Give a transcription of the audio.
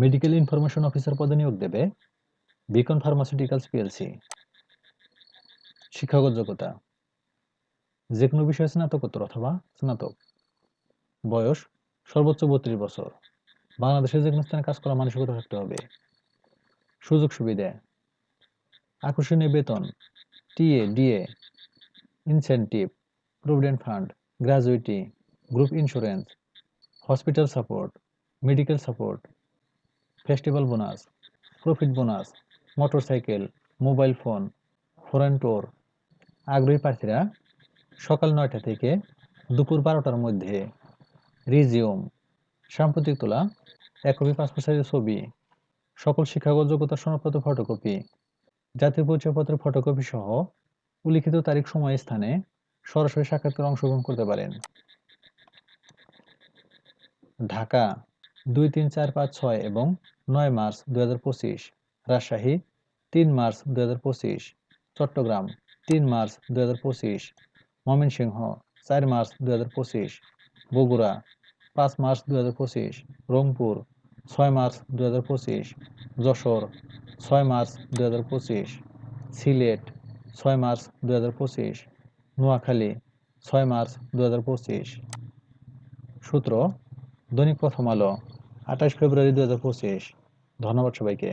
Medical information officer পদে নিয়োগ দেবে বিকন ফার্মাসিউটিক্যালস পিএলসি। শিক্ষাগত যোগ্যতা যে কোনো বিষয়ে স্নাতকোত্তর অথবা স্নাতক। বয়স সর্বোচ্চ 32 বছর। বাংলাদেশের যে কোনো স্থানে কাজ করার মানসিকতা থাকতে হবে। সুযোগ সুবিধা আকর্ষণীয় বেতন, TA, DA, incentive, provident fund, gratuity, group insurance, hospital support, medical support, festival bonus, profit bonus, motorcycle, mobile phone, foreign tour. আগ্রহী প্রার্থীরা সকাল 9টা থেকে দুপুর 12টার মধ্যে রিজিউম, সাম্প্রতিক তোলা 1 কপি পাসপোর্ট সাইজের ছবি, সকল শিক্ষাগত যোগ্যতার সনদপত্র ফটোকপি, জাতীয় পরিচয়পত্রের ফটোকপি সহ উল্লিখিত তারিখ, সময়, স্থানে সরাসরি সাক্ষাৎকারে অংশগ্রহণ করতে পারেন। ঢাকা 2, 3, 4, 5, 6 এবং 9 March 2025। Rajshahi 3 March 2025। Chattogram 3 March 2025। Mymensingh 4 March 2025। Bogura 5 March 2025। Rangpur 6 March 2025। Jashore 6 March 2025। Sylhet 6 March 2025। Noakhali 6 March 2025। সূত্র দৈনিক প্রথম আলো 28 ফেব্রুয়ারি 2025। ধন্যবাদ সবাইকে।